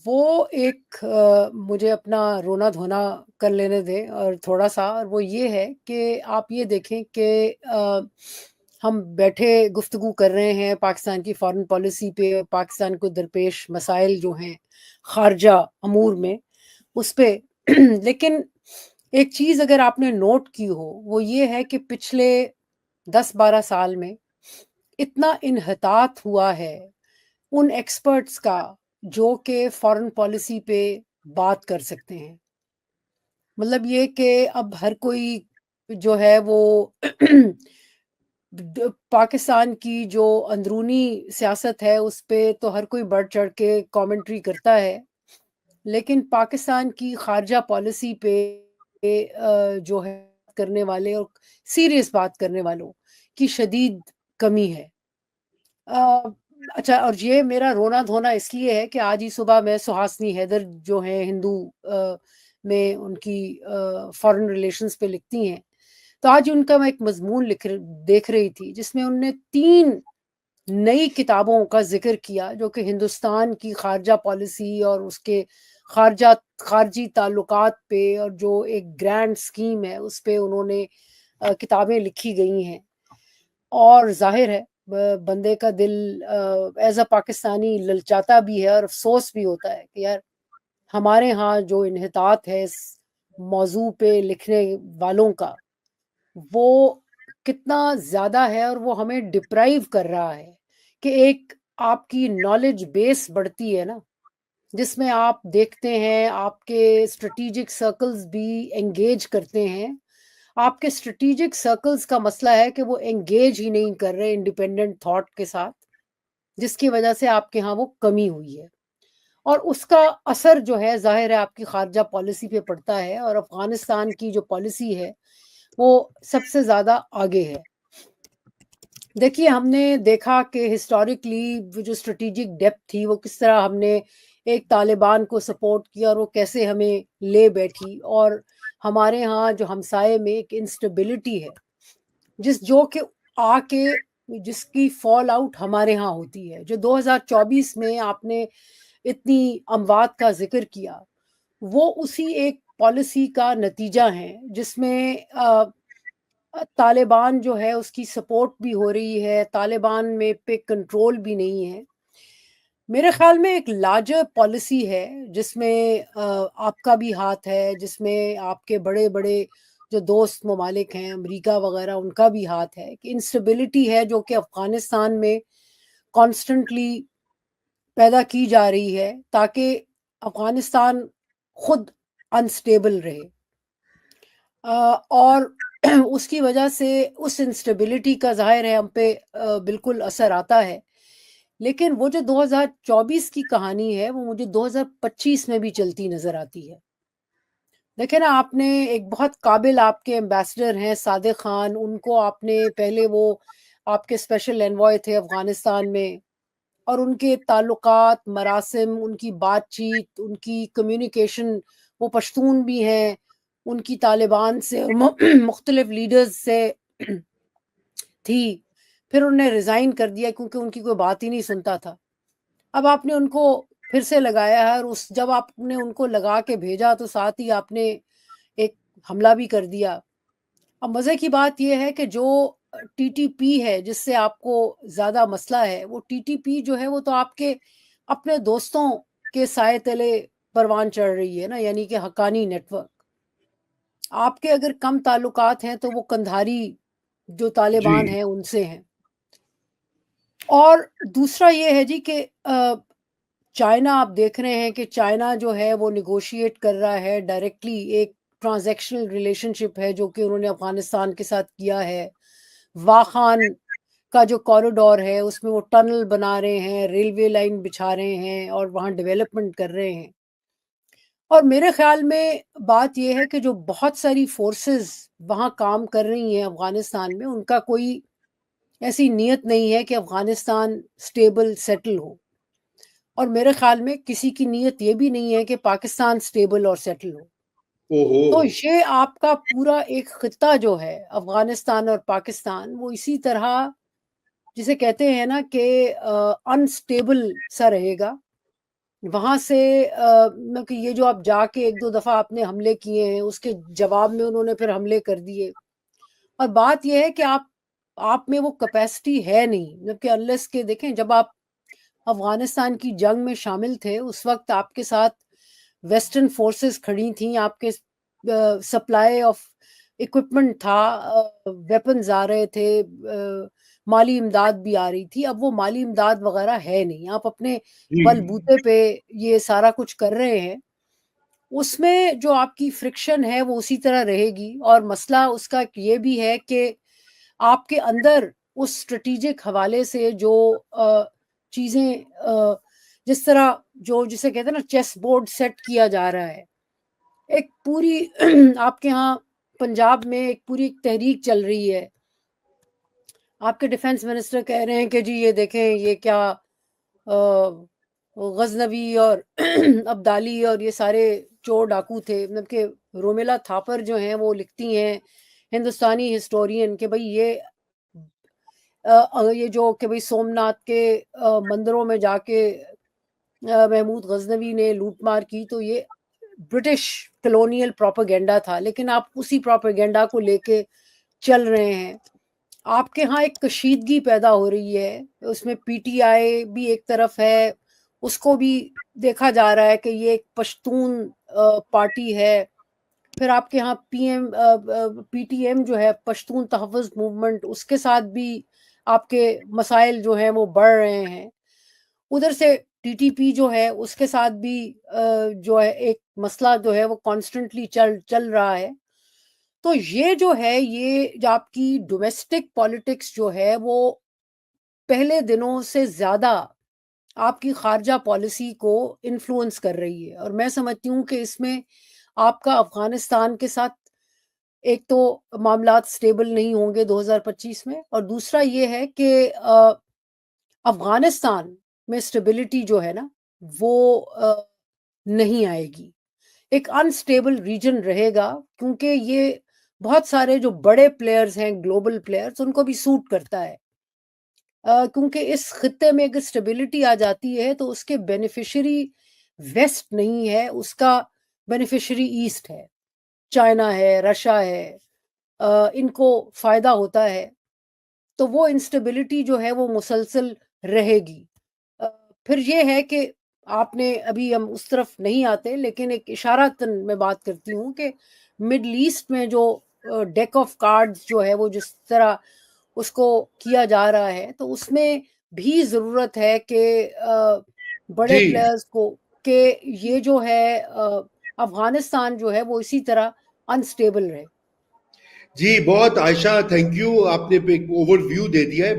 وہ ایک مجھے اپنا رونا دھونا کر لینے دیں اور تھوڑا سا، اور وہ یہ ہے کہ آپ یہ دیکھیں کہ ہم بیٹھے گفتگو کر رہے ہیں پاکستان کی فارن پالیسی پہ، پاکستان کو درپیش مسائل جو ہیں خارجہ امور میں اس پہ لیکن ایک چیز اگر آپ نے نوٹ کی ہو وہ یہ ہے کہ پچھلے 10-12 سال میں اتنا انحطاط ہوا ہے ان ایکسپرٹس کا جو کہ فارن پالیسی پہ بات کر سکتے ہیں. مطلب یہ کہ اب ہر کوئی جو ہے وہ پاکستان کی جو اندرونی سیاست ہے اس پہ تو ہر کوئی بڑھ چڑھ کے کامنٹری کرتا ہے، لیکن پاکستان کی خارجہ پالیسی پہ جو ہے کرنے والے اور سیریس بات کرنے والوں کی شدید کمی ہے. اچھا، اور یہ میرا رونا دھونا اس لیے ہے کہ آج ہی صبح میں سہاسنی حیدر جو ہیں ہندو میں ان کی فارن ریلیشنز پہ لکھتی ہیں، تو آج ان کا میں ایک مضمون دیکھ رہی تھی جس میں ان نے 3 نئی کتابوں کا ذکر کیا جو کہ ہندوستان کی خارجہ پالیسی اور اس کے خارجی تعلقات پہ اور جو ایک گرینڈ سکیم ہے اس پہ انہوں نے کتابیں لکھی گئی ہیں. اور ظاہر ہے بندے کا دل ایز اے پاکستانی للچاتا بھی ہے اور افسوس بھی ہوتا ہے کہ یار ہمارے ہاں جو انحطاط ہے اس موضوع پہ لکھنے والوں کا وہ کتنا زیادہ ہے، اور وہ ہمیں ڈپرائیو کر رہا ہے کہ ایک آپ کی نالج بیس بڑھتی ہے نا، جس میں آپ دیکھتے ہیں آپ کے اسٹریٹجک سرکلز بھی انگیج کرتے ہیں. آپ کے اسٹریٹجک سرکلز کا مسئلہ ہے کہ وہ انگیج ہی نہیں کر رہے انڈیپینڈنٹ تھاٹ کے ساتھ، جس کی وجہ سے آپ کے ہاں وہ کمی ہوئی ہے، اور اس کا اثر جو ہے ظاہر ہے آپ کی خارجہ پالیسی پہ پڑتا ہے، اور افغانستان کی جو پالیسی ہے وہ سب سے زیادہ آگے ہے. دیکھیے ہم نے دیکھا کہ ہسٹوریکلی وہ جو اسٹریٹجک ڈیپتھ تھی وہ کس طرح ہم نے ایک طالبان کو سپورٹ کیا اور وہ کیسے ہمیں لے بیٹھی، اور ہمارے ہاں جو ہمسائے میں ایک انسٹیبلٹی ہے جو کہ آ کے جس کی فال آؤٹ ہمارے ہاں ہوتی ہے. جو 2024 میں آپ نے اتنی اموات کا ذکر کیا وہ اسی ایک پالیسی کا نتیجہ ہے جس میں طالبان جو ہے اس کی سپورٹ بھی ہو رہی ہے، طالبان میں پہ کنٹرول بھی نہیں ہے. میرے خیال میں ایک لارجر پالیسی ہے جس میں آپ کا بھی ہاتھ ہے، جس میں آپ کے بڑے بڑے جو دوست ممالک ہیں امریکہ وغیرہ ان کا بھی ہاتھ ہے، کہ انسٹیبلٹی ہے جو کہ افغانستان میں کانسٹنٹلی پیدا کی جا رہی ہے تاکہ افغانستان خود انسٹیبل رہے. اور اس کی وجہ سے اس انسٹیبلٹی کا ظاہر ہے ہم پہ بالکل اثر آتا ہے. لیکن وہ جو 2024 کی کہانی ہے وہ مجھے 2025 میں بھی چلتی نظر آتی ہے. دیکھیں نا، آپ نے ایک بہت قابل آپ کے ایمبیسڈر ہیں صادق خان، ان کو آپ نے پہلے وہ آپ کے اسپیشل انوائے تھے افغانستان میں، اور ان کے تعلقات، مراسم، ان کی بات چیت، ان کی کمیونیکیشن، وہ پشتون بھی ہیں، ان کی طالبان سے اور مختلف لیڈرز سے تھی. پھر انہوں نے ریزائن کر دیا کیونکہ ان کی کوئی بات ہی نہیں سنتا تھا. اب آپ نے ان کو پھر سے لگایا ہے، اور جب آپ نے ان کو لگا کے بھیجا تو ساتھ ہی آپ نے ایک حملہ بھی کر دیا. اب مزے کی بات یہ ہے کہ جو ٹی ٹی پی ہے جس سے آپ کو زیادہ مسئلہ ہے، وہ ٹی ٹی پی جو ہے وہ تو آپ کے اپنے دوستوں کے سائے تلے پروان چڑھ رہی ہے نا، یعنی کہ حقانی نیٹ ورک. آپ کے اگر کم تعلقات ہیں تو وہ کندھاری جو جی طالبان ہیں ان سے ہیں. اور دوسرا یہ ہے جی کہ چائنا، آپ دیکھ رہے ہیں کہ چائنا جو ہے وہ نیگوشیٹ کر رہا ہے ڈائریکٹلی، ایک ٹرانزیکشنل ریلیشن شپ ہے جو کہ انہوں نے افغانستان کے ساتھ کیا ہے. واخان کا جو کوریڈور ہے اس میں وہ ٹنل بنا رہے ہیں، ریلوے لائن بچھا رہے ہیں اور وہاں ڈیولپمنٹ کر رہے ہیں. اور میرے خیال میں بات یہ ہے کہ جو بہت ساری فورسز وہاں کام کر رہی ہیں افغانستان میں، ان کا کوئی ایسی نیت نہیں ہے کہ افغانستان سٹیبل سیٹل ہو. اور میرے خیال میں کسی کی نیت یہ بھی نہیں ہے کہ پاکستان سٹیبل اور سیٹل ہو. اوہو تو یہ آپ کا پورا ایک خطہ جو ہے افغانستان اور پاکستان، وہ اسی طرح جسے کہتے ہیں نا کہ انسٹیبل سا رہے گا. وہاں سے کہ یہ جو آپ جا کے 1-2 دفعہ آپ نے حملے کیے ہیں، اس کے جواب میں انہوں نے پھر حملے کر دیے. اور بات یہ ہے کہ آپ میں وہ کیپیسٹی ہے نہیں، جبکہ انلیس کہ دیکھیں جب آپ افغانستان کی جنگ میں شامل تھے اس وقت آپ کے ساتھ ویسٹرن فورسز کھڑی تھیں، آپ کے سپلائی آف اکوپمنٹ تھا، ویپنز آ رہے تھے، مالی امداد بھی آ رہی تھی. اب وہ مالی امداد وغیرہ ہے نہیں، آپ اپنے بل بوتے پہ یہ سارا کچھ کر رہے ہیں. اس میں جو آپ کی فرکشن ہے وہ اسی طرح رہے گی. اور مسئلہ اس کا یہ بھی ہے کہ آپ کے اندر اس اسٹریٹجک حوالے سے جو چیزیں جس طرح جسے کہتے ہیں نا چیس بورڈ سیٹ کیا جا رہا ہے، ایک پوری آپ کے ہاں پنجاب میں ایک پوری تحریک چل رہی ہے. آپ کے ڈیفنس منسٹر کہہ رہے ہیں کہ جی یہ دیکھیں یہ کیا غزنوی اور ابدالی اور یہ سارے چور ڈاکو تھے. مطلب کہ رومیلا تھاپر جو ہیں وہ لکھتی ہیں ہندوستانی ہسٹورین کہ بھئی یہ جو کہ بھئی سومناتھ کے مندروں میں جا کے محمود غزنوی نے لوٹ مار کی تو یہ برٹش کلونیل پروپیگنڈا تھا، لیکن آپ اسی پروپیگنڈا کو لے کے چل رہے ہیں. آپ کے ہاں ایک کشیدگی پیدا ہو رہی ہے، اس میں پی ٹی آئی بھی ایک طرف ہے، اس کو بھی دیکھا جا رہا ہے کہ یہ ایک پشتون پارٹی ہے. پھر آپ کے ہاں پی ٹی ایم جو ہے پشتون تحفظ موومنٹ، اس کے ساتھ بھی آپ کے مسائل جو ہیں وہ بڑھ رہے ہیں. ادھر سے ٹی ٹی پی جو ہے اس کے ساتھ بھی جو ہے ایک مسئلہ جو ہے وہ کانسٹنٹلی چل رہا ہے. تو یہ جو ہے یہ جو آپ کی ڈومیسٹک پالیٹکس جو ہے وہ پہلے دنوں سے زیادہ آپ کی خارجہ پالیسی کو انفلوئنس کر رہی ہے. اور میں سمجھتی ہوں کہ اس میں آپ کا افغانستان کے ساتھ ایک تو معاملات سٹیبل نہیں ہوں گے 2025 میں، اور دوسرا یہ ہے کہ افغانستان میں سٹیبلٹی جو ہے نا وہ نہیں آئے گی. ایک انسٹیبل ریجن رہے گا، کیونکہ یہ بہت سارے جو بڑے پلیئرز ہیں گلوبل پلیئرز ان کو بھی سوٹ کرتا ہے. کیونکہ اس خطے میں اگر سٹیبلٹی آ جاتی ہے تو اس کے بینیفیشری ویسٹ نہیں ہے، اس کا بینیفیشری ایسٹ ہے، چائنا ہے، رشیا ہے، ان کو فائدہ ہوتا ہے. تو وہ انسٹیبلٹی جو ہے وہ مسلسل رہے گی. پھر یہ ہے کہ آپ نے ابھی ہم اس طرف نہیں آتے، لیکن ایک اشارتاً میں بات کرتی ہوں کہ مڈل ایسٹ میں جو ڈیک آف کارڈز جو ہے وہ جس طرح اس کو کیا جا رہا ہے تو اس میں بھی ضرورت ہے کہ بڑے پلیئرز کو کہ یہ جو ہے افغانستان جو ہے وہ اسی طرح انسٹیبل رہے. جی بہت عائشہ، تھینک یو، آپ نے ایک اوور ویو دے دیا ہے.